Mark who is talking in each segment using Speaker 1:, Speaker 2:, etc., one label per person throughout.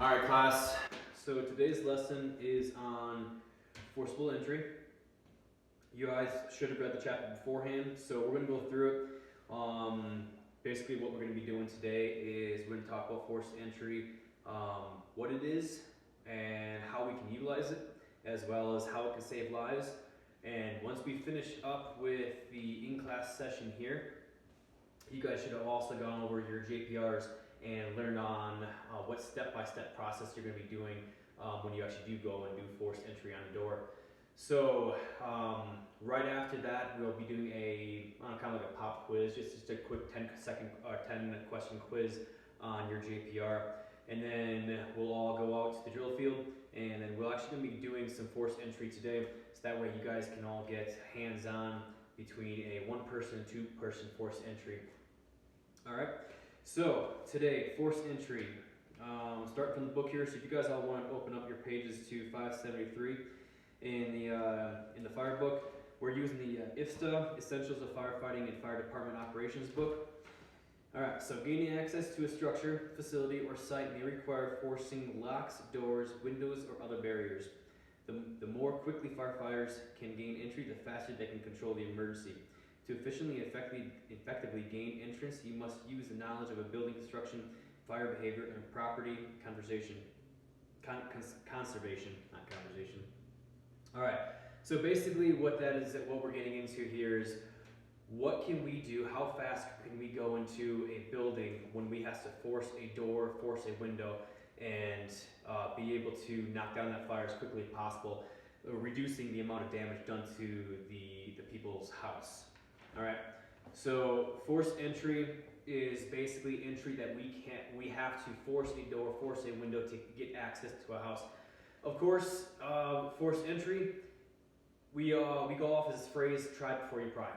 Speaker 1: All right, class. So today's lesson is on forcible entry. You guys should have read the chapter beforehand, so we're going to go through it. Basically, what we're going to be doing today is we're going to talk about forced entry, what it is, and how we can utilize it, as well as how it can save lives. And once we finish up with the in-class session here, you guys should have also gone over your JPRs and learned on what step-by-step process you're going to be doing when you actually do go and do forced entry on a door. So right after that, we'll be doing a kind of like a pop quiz, just a quick 10 question quiz on your JPR, and then we'll all go out to the drill field, and then we're actually going to be doing some forced entry today, so that way you guys can all get hands-on between a one-person and two-person forced entry. All right. So today, forced entry. Start from the book here. So if you guys all want to open up your pages to 573 in the fire book, we're using the FST, Essentials of Firefighting and Fire Department Operations book. All right. So gaining access to a structure, facility, or site may require forcing locks, doors, windows, or other barriers. The more quickly firefighters can gain entry, the faster they can control the emergency. To efficiently and effectively gain entrance, you must use the knowledge of a building construction, fire behavior, and property conservation, not conversation. All right, so basically what that is, that what we're getting into here is what can we do, how fast can we go into a building when we have to force a door, force a window, and be able to knock down that fire as quickly as possible, reducing the amount of damage done to the people's house. All right, so forced entry is basically entry that we have to force a door, force a window to get access to a house. Of course, forced entry, we go off this phrase, try before you pry.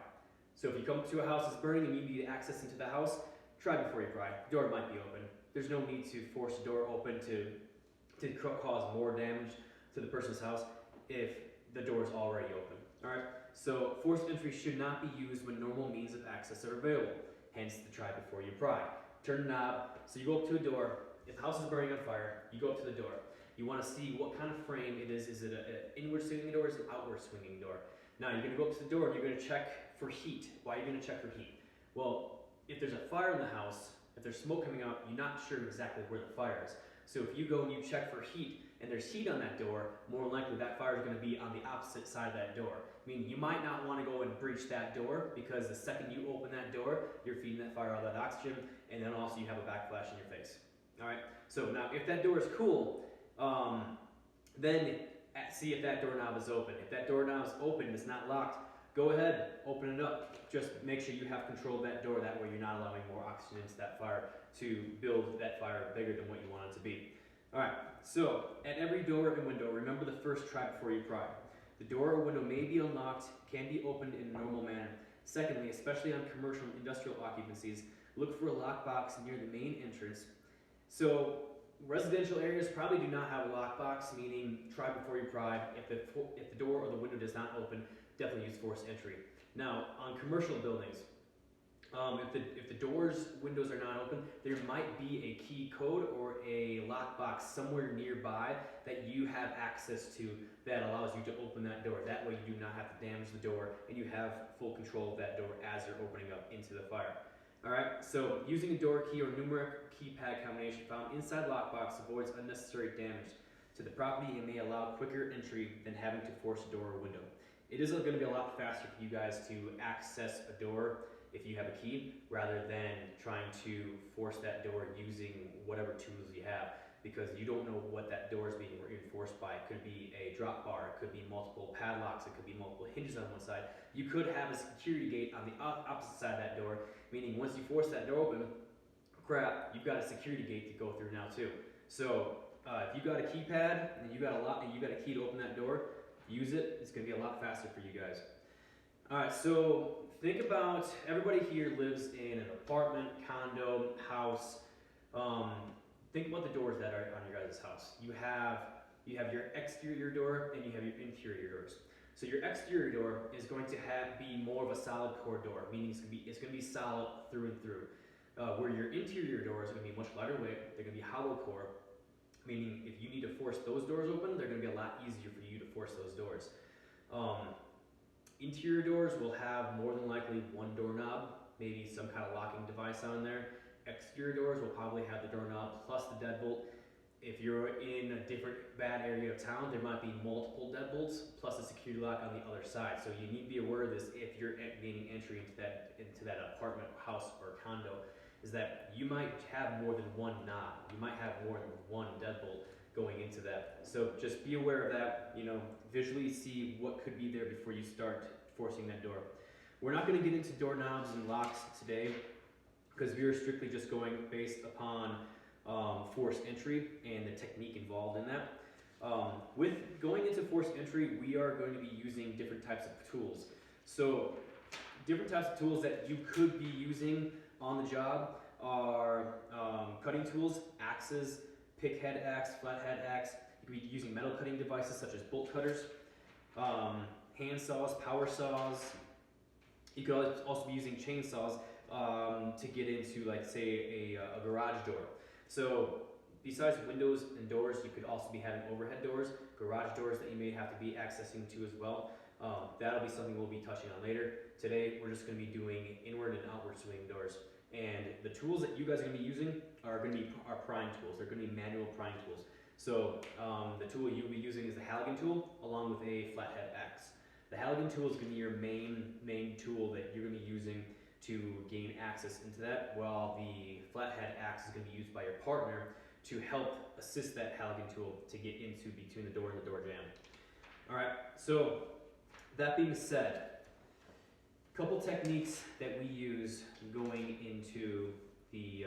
Speaker 1: So if you come to a house that's burning and you need access into the house, try before you pry. The door might be open. There's no need to force the door open to cause more damage to the person's house if the door is already open. All right. So forced entry should not be used when normal means of access are available, hence the try before you pry. Turn the knob, so you go up to a door, if the house is burning on fire, you go up to the door. You want to see what kind of frame it is it an inward swinging door or is it an outward swinging door? Now you're going to go up to the door and you're going to check for heat. Why are you going to check for heat? Well, if there's a fire in the house, if there's smoke coming out, you're not sure exactly where the fire is. So if you go and you check for heat, and there's heat on that door, more likely that fire is going to be on the opposite side of that door. Meaning you might not want to go and breach that door, because the second you open that door, you're feeding that fire all that oxygen, and then also you have a backflash in your face. All right. So now, if that door is cool, then see if that doorknob is open. If that doorknob is open and it's not locked, go ahead, open it up. Just make sure you have control of that door. That way, you're not allowing more oxygen into that fire to build that fire bigger than what you want it to be. All right, so at every door and window, remember the first try before you pry. The door or window may be unlocked, can be opened in a normal manner. Secondly, especially on commercial and industrial occupancies, look for a lockbox near the main entrance. So residential areas probably do not have a lockbox, meaning try before you pry. If the door or the window does not open, definitely use forced entry. Now, on commercial buildings, if the doors, windows are not open, there might be a key code or a lockbox somewhere nearby that you have access to that allows you to open that door. That way you do not have to damage the door and you have full control of that door as you're opening up into the fire. All right, so using a door key or numeric keypad combination found inside lockbox avoids unnecessary damage to the property and may allow quicker entry than having to force a door or window. It is going to be a lot faster for you guys to access a door if you have a key, rather than trying to force that door using whatever tools you have, because you don't know what that door is being reinforced by. It could be a drop bar, it could be multiple padlocks, it could be multiple hinges on one side. You could have a security gate on the opposite side of that door, meaning once you force that door open, crap, you've got a security gate to go through now too. So if you got a keypad and you got a lock and you got a key to open that door, use it. It's going to be a lot faster for you guys. All right, so think about, everybody here lives in an apartment, condo, house. Think about the doors that are on your guys' house. You have your exterior door and you have your interior doors. So your exterior door is going to be more of a solid core door, meaning it's going to be solid through and through. Where your interior door is going to be much lighter weight, they're going to be hollow core. meaning if you need to force those doors open, they're going to be a lot easier for you to force those doors. Interior doors will have more than likely one doorknob, maybe some kind of locking device on there. Exterior doors will probably have the doorknob plus the deadbolt. If you're in a different bad area of town, there might be multiple deadbolts plus a security lock on the other side. So you need to be aware of this if you're gaining entry into that apartment, house, or condo, is that you might have more than one knob. You might have more than one deadbolt going into that. So just be aware of that, you know, visually see what could be there before you start forcing that door. We're not going to get into doorknobs and locks today because we are strictly just going based upon forced entry and the technique involved in that. With going into forced entry, we are going to be using different types of tools. So different types of tools that you could be using on the job are cutting tools, axes, pick head axe, flat head axe. You could be using metal cutting devices such as bolt cutters, hand saws, power saws. You could also be using chainsaws to get into, like, say, a garage door. So besides windows and doors, you could also be having overhead doors, garage doors that you may have to be accessing to as well. That'll be something we'll be touching on later. Today, we're just going to be doing inward and outward swinging doors. And the tools that you guys are going to be using are going to be our prying tools. They're going to be manual prying tools. So the tool you'll be using is the Halligan tool along with a flathead axe. The Halligan tool is going to be your main tool that you're going to be using to gain access into that, while the flathead axe is going to be used by your partner to help assist that Halligan tool to get into between the door and the door jamb. All right, so that being said, a couple techniques that we use going into the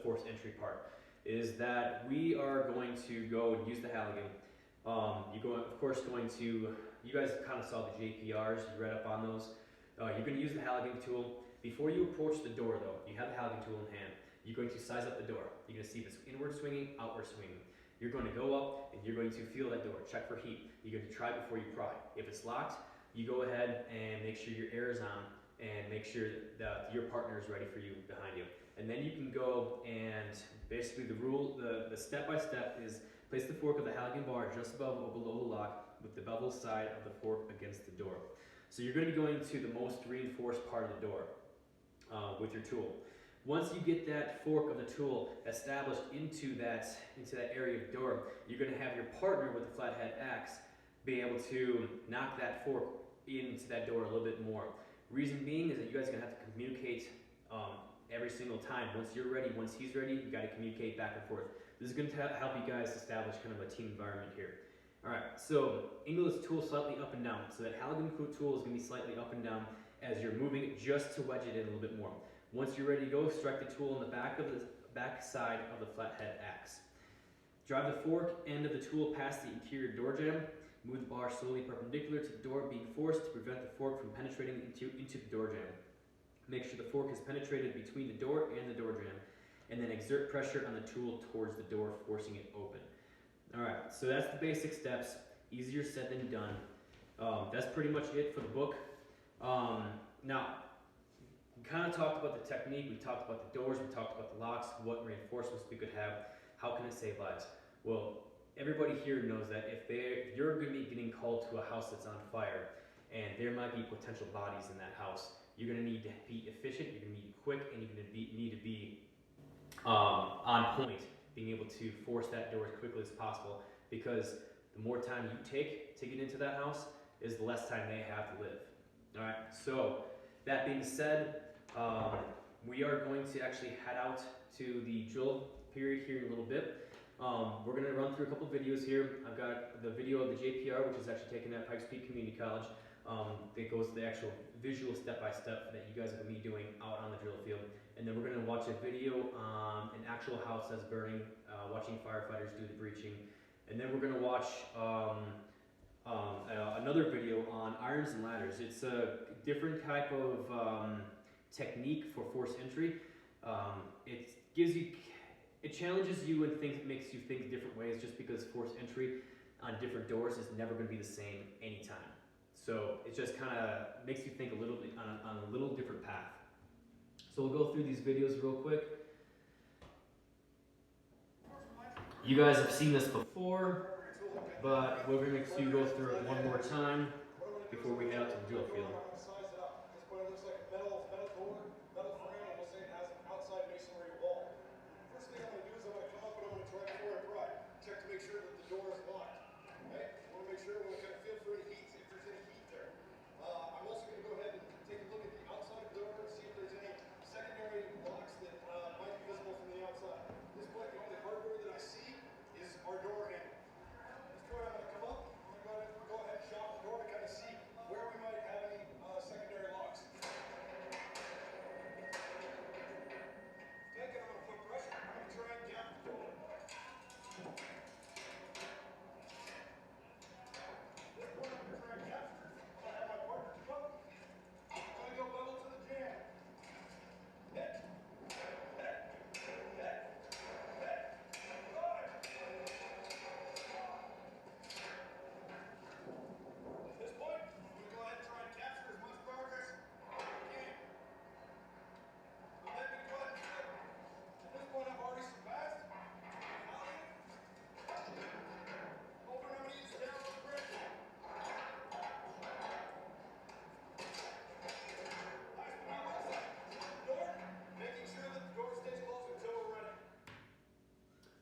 Speaker 1: forced entry part is that we are going to go and use the Halligan. You guys kind of saw the JPRs, you read up on those. You're going to use the Halligan tool. Before you approach the door though, you have the Halligan tool in hand. You're going to size up the door. You're going to see if it's inward swinging, outward swinging. You're going to go up and you're going to feel that door, check for heat. You're going to try before you pry. If it's locked, you go ahead and make sure your air is on and make sure that your partner is ready for you behind you. And then you can go and basically the step-by-step is place the fork of the Halligan bar just above or below the lock with the bevel side of the fork against the door. So you're going to be going to the most reinforced part of the door with your tool. Once you get that fork of the tool established into that area of the door, you're going to have your partner with the flathead axe be able to knock that fork into that door a little bit more. Reason being is that you guys are going to have to communicate every single time. Once you're ready, once he's ready, you got to communicate back and forth. This is going to help you guys establish kind of a team environment here. All right, so angle this tool slightly up and down. So that Halligan tool is going to be slightly up and down as you're moving it just to wedge it in a little bit more. Once you're ready to go, strike the tool on the back side of the flathead axe. Drive the fork end of the tool past the interior door jamb. Move the bar slowly perpendicular to the door being forced to prevent the fork from penetrating into the door jamb. Make sure the fork is penetrated between the door and the door jamb, and then exert pressure on the tool towards the door, forcing it open. All right, so that's the basic steps. Easier said than done. That's pretty much it for the book. Now, we kind of talked about the technique, we talked about the doors, we talked about the locks, what reinforcements we could have, how can it save lives? Well, everybody here knows that if you're going to be getting called to a house that's on fire, and there might be potential bodies in that house, you're going to need to be efficient, you're going to need to be quick, and you're going to need to be on point, being able to force that door as quickly as possible, because the more time you take to get into that house is the less time they have to live. All right, so that being said, we are going to actually head out to the drill period here in a little bit. We're going to run through a couple videos here. I've got the video of the JPR, which is actually taken at Pikes Peak Community College. That goes to the actual visual step-by-step that you guys are going to be doing out on the drill field. And then we're going to watch a video on an actual house that's burning, watching firefighters do the breaching. And then we're going to watch another video on irons and ladders. It's a different type of technique for forced entry. It challenges you and makes you think different ways, just because forced entry on different doors is never going to be the same anytime. So it just kind of makes you think a little bit on a little different path. So we'll go through these videos real quick. You guys have seen this before, but we're going to go through it one more time before we head out to the drill field.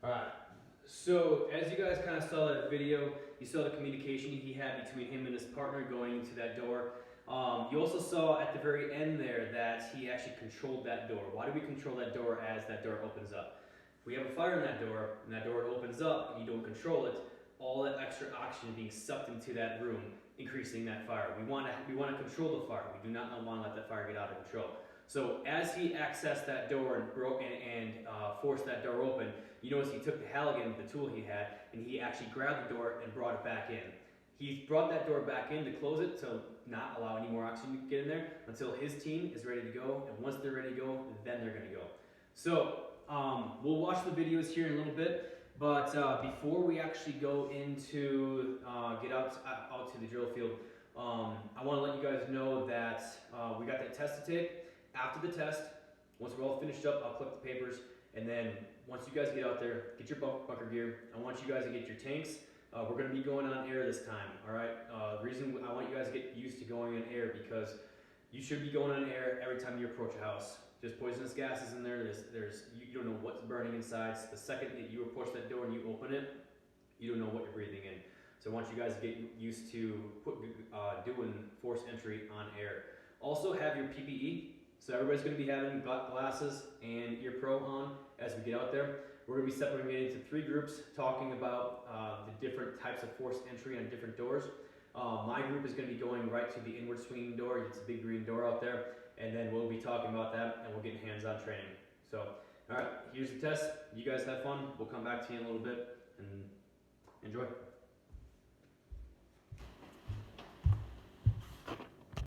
Speaker 1: Alright, so as you guys kind of saw that video, you saw the communication he had between him and his partner going into that door. You also saw at the very end there that he actually controlled that door. Why do we control that door as that door opens up? If we have a fire in that door, and that door opens up, and you don't control it, all that extra oxygen being sucked into that room, increasing that fire. We want to control the fire. We do not want to let that fire get out of control. So as he accessed that door and forced that door open, you notice he took the Halligan, the tool he had, and he actually grabbed the door and brought it back in. He brought that door back in to close it to not allow any more oxygen to get in there until his team is ready to go, and once they're ready to go, then they're going to go. So we'll watch the videos here in a little bit, but before we actually go into get out to the drill field, I want to let you guys know that we got that test to take. After the test, once we're all finished up, I'll clip the papers, and then once you guys get out there, get your bunker gear. I want you guys to get your tanks. We're going to be going on air this time, all right? The reason I want you guys to get used to going on air because you should be going on air every time you approach a house. There's poisonous gases in there. You don't know what's burning inside. So the second that you approach that door and you open it, you don't know what you're breathing in. So I want you guys to get used to doing forced entry on air. Also have your PPE. So everybody's going to be having glasses and ear pro on as we get out there. We're going to be separating it into 3 groups, talking about the different types of forced entry on different doors. My group is going to be going right to the inward swinging door. It's a big green door out there, and then we'll be talking about that, and we'll get hands-on training. So, all right, here's the test. You guys have fun. We'll come back to you in a little bit, and enjoy.